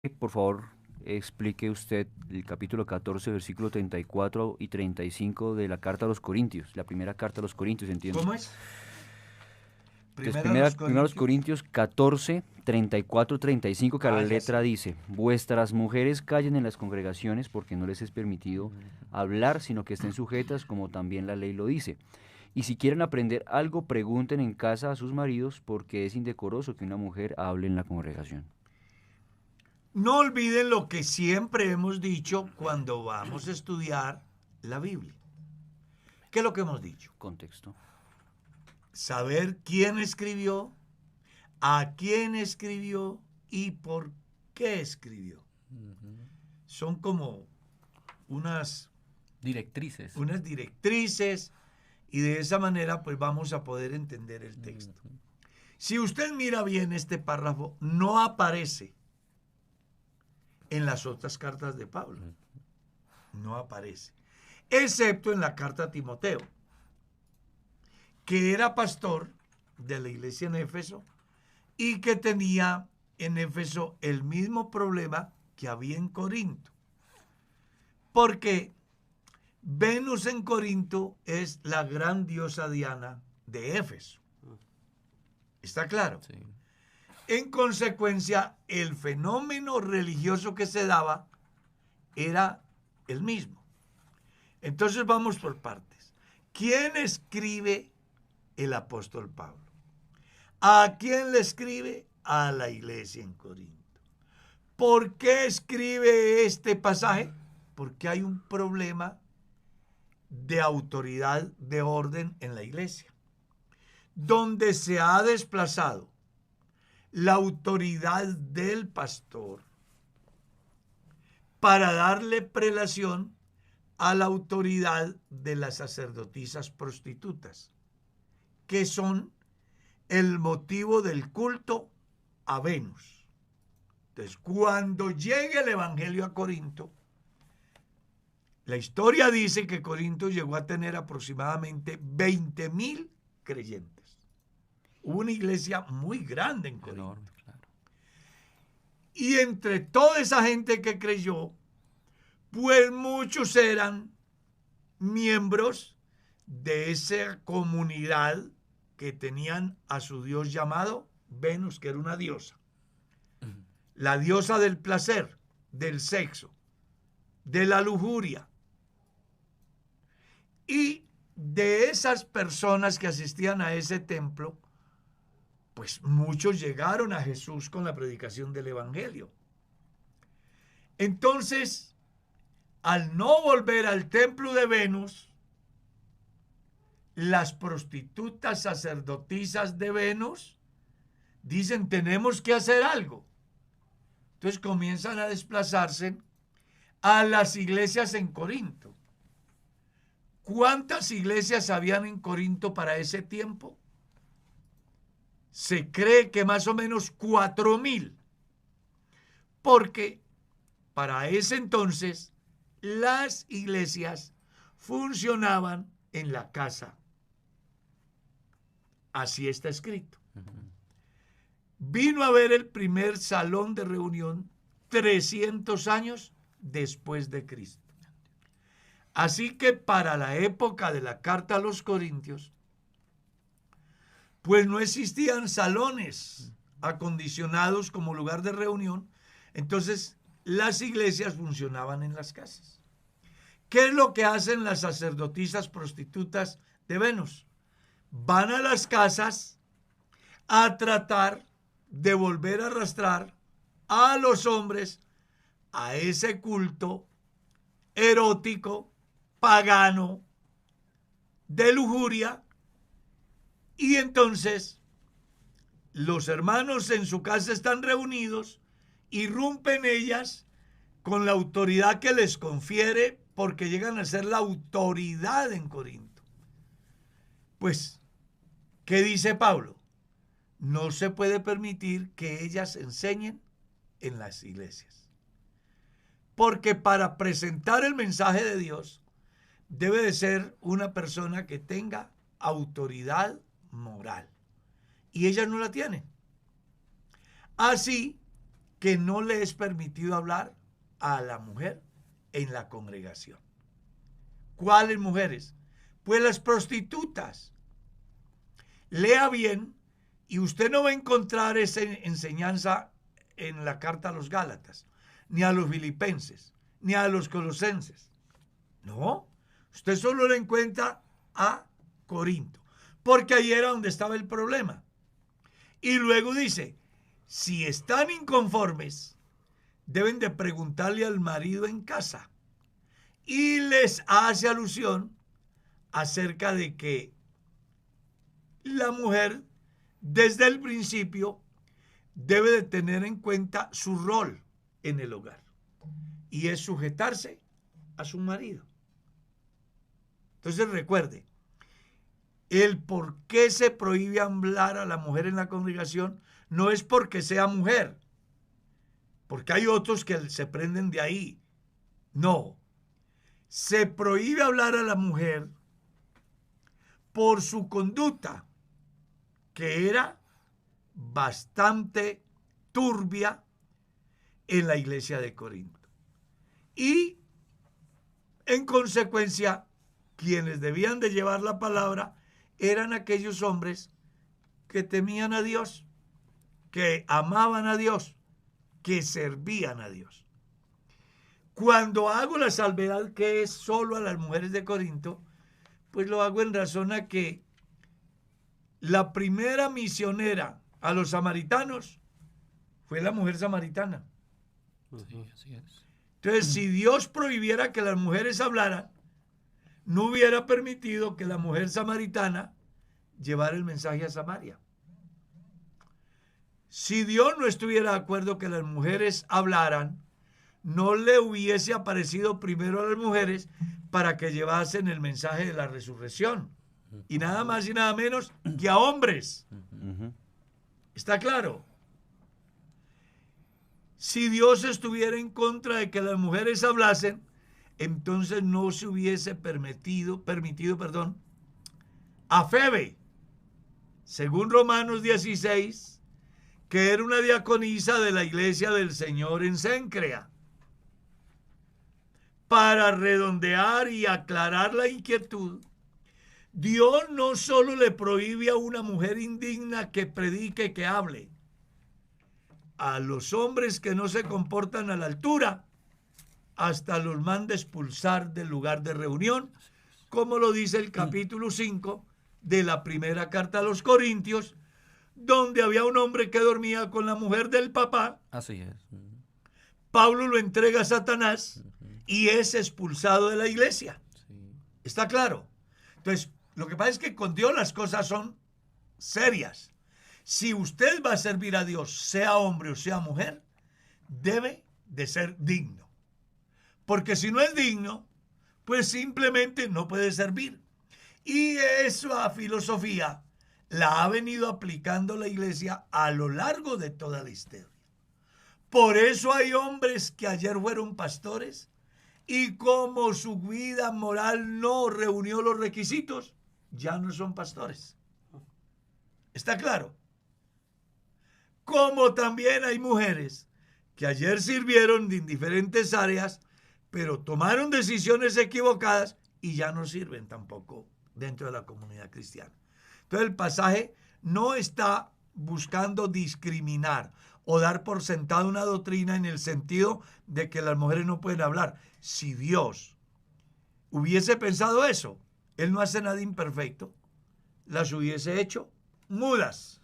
por favor, explique usted el capítulo 14, versículo 34 y 35 de la carta a los Corintios, la primera carta a los Corintios, entiendo. ¿Cómo es? Entonces, Primera a los primero los Corintios. Corintios 14, 34, 35, que a la Ya letra sé. dice: vuestras mujeres callen en las congregaciones porque no les es permitido hablar, sino que estén sujetas como también la ley lo dice. Y si quieren aprender algo, pregunten en casa a sus maridos porque es indecoroso que una mujer hable en la congregación. No olviden lo que siempre hemos dicho cuando vamos a estudiar la Biblia. ¿Qué es lo que hemos dicho? Contexto. Saber quién escribió, a quién escribió y por qué escribió. Son como unas, Directrices. unas directrices y de esa manera pues vamos a poder entender el texto. Si usted mira bien este párrafo, no aparece en las otras cartas de Pablo. No aparece. Excepto en la carta a Timoteo, que era pastor de la iglesia en Éfeso y que tenía en Éfeso el mismo problema que había en Corinto. Porque Venus en Corinto es la gran diosa Diana de Éfeso. ¿Está claro? Sí. En consecuencia, el fenómeno religioso que se daba era el mismo. Entonces vamos por partes. ¿Quién escribe el apóstol Pablo? ¿A quién le escribe? A la iglesia en Corinto. ¿Por qué escribe este pasaje? Porque hay un problema de autoridad, de orden en la iglesia, donde se ha desplazado la autoridad del pastor para darle prelación a la autoridad de las sacerdotisas prostitutas, que son el motivo del culto a Venus. Entonces, cuando llegue el evangelio a Corinto, la historia dice que Corinto llegó a tener aproximadamente 20,000 creyentes. Hubo una iglesia muy grande en Corinto. Enorme, claro. Y entre toda esa gente que creyó, pues muchos eran miembros de esa comunidad que tenían a su dios llamado Venus, que era una diosa. La diosa del placer, del sexo, de la lujuria. Y de esas personas que asistían a ese templo, pues muchos llegaron a Jesús con la predicación del Evangelio. Entonces, al no volver al templo de Venus, las prostitutas sacerdotisas de Venus dicen, tenemos que hacer algo. Entonces comienzan a desplazarse a las iglesias en Corinto. ¿Cuántas iglesias habían en Corinto para ese tiempo? Se cree que más o menos 4,000, porque para ese entonces las iglesias funcionaban en la casa. Así está escrito. Vino a ver el primer salón de reunión 300 años después de Cristo. Así que para la época de la carta a los Corintios, pues no existían salones acondicionados como lugar de reunión, entonces las iglesias funcionaban en las casas. ¿Qué es lo que hacen las sacerdotisas prostitutas de Venus? Van a las casas a tratar de volver a arrastrar a los hombres a ese culto erótico, pagano, de lujuria, y entonces los hermanos en su casa están reunidos, irrumpen ellas con la autoridad que les confiere, porque llegan a ser la autoridad en Corinto. Pues, ¿qué dice Pablo? No se puede permitir que ellas enseñen en las iglesias. Porque para presentar el mensaje de Dios debe de ser una persona que tenga autoridad moral. Y ellas no la tienen. Así que no le es permitido hablar a la mujer en la congregación. ¿Cuáles mujeres? Pues las prostitutas. Lea bien y usted no va a encontrar esa enseñanza en la carta a los Gálatas, ni a los filipenses, ni a los colosenses. No, usted solo la encuentra a Corinto, porque ahí era donde estaba el problema. Y luego dice, si están inconformes, deben de preguntarle al marido en casa. Y les hace alusión acerca de que la mujer desde el principio debe de tener en cuenta su rol en el hogar. Y es sujetarse a su marido. Entonces recuerde, el por qué se prohíbe hablar a la mujer en la congregación no es porque sea mujer, porque hay otros que se prenden de ahí. No, se prohíbe hablar a la mujer por su conducta, que era bastante turbia en la iglesia de Corinto. Y en consecuencia, quienes debían de llevar la palabra eran aquellos hombres que temían a Dios, que amaban a Dios, que servían a Dios. Cuando hago la salvedad que es solo a las mujeres de Corinto, pues lo hago en razón a que la primera misionera a los samaritanos fue la mujer samaritana. Sí, así es. Entonces, si Dios prohibiera que las mujeres hablaran, no hubiera permitido que la mujer samaritana llevara el mensaje a Samaria. Si Dios no estuviera de acuerdo que las mujeres hablaran, no le hubiese aparecido primero a las mujeres para que llevasen el mensaje de la resurrección. Y nada más y nada menos que a hombres. ¿Está claro? Si Dios estuviera en contra de que las mujeres hablasen, entonces no se hubiese permitido, a Febe, según Romanos 16, que era una diaconisa de la iglesia del Señor en Cencrea. Para redondear y aclarar la inquietud, Dios no solo le prohíbe a una mujer indigna que predique, que hable. A los hombres que no se comportan a la altura, hasta los manda expulsar del lugar de reunión, como lo dice el capítulo 5 de la primera carta a los Corintios, donde había un hombre que dormía con la mujer del papá. Así es. Pablo lo entrega a Satanás y es expulsado de la iglesia. Sí. ¿Está claro? Entonces, lo que pasa es que con Dios las cosas son serias. Si usted va a servir a Dios, sea hombre o sea mujer, debe de ser digno. Porque si no es digno, pues simplemente no puede servir. Y esa filosofía la ha venido aplicando la iglesia a lo largo de toda la historia. Por eso hay hombres que ayer fueron pastores y como su vida moral no reunió los requisitos, ya no son pastores. ¿Está claro? Como también hay mujeres que ayer sirvieron en diferentes áreas, pero tomaron decisiones equivocadas y ya no sirven tampoco dentro de la comunidad cristiana. Entonces el pasaje no está buscando discriminar o dar por sentado una doctrina en el sentido de que las mujeres no pueden hablar. Si Dios hubiese pensado eso, Él no hace nada imperfecto, las hubiese hecho mudas.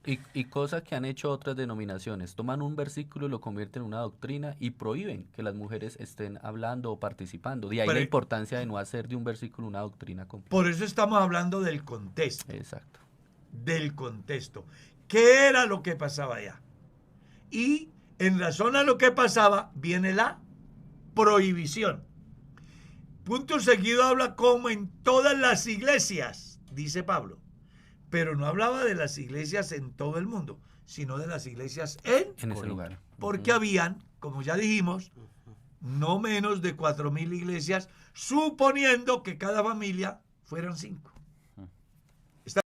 Y cosa que han hecho otras denominaciones, toman un versículo y lo convierten en una doctrina y prohíben que las mujeres estén hablando o participando. De ahí la importancia de no hacer de un versículo una doctrina completa. Por eso estamos hablando del contexto. Exacto. Del contexto. ¿Qué era lo que pasaba allá? Y en razón a lo que pasaba viene la prohibición. Punto seguido habla como en todas las iglesias, dice Pablo. Pero no hablaba de las iglesias en todo el mundo, sino de las iglesias en ese lugar. Porque habían, como ya dijimos, no menos de 4,000 iglesias, suponiendo que cada familia fueran 5.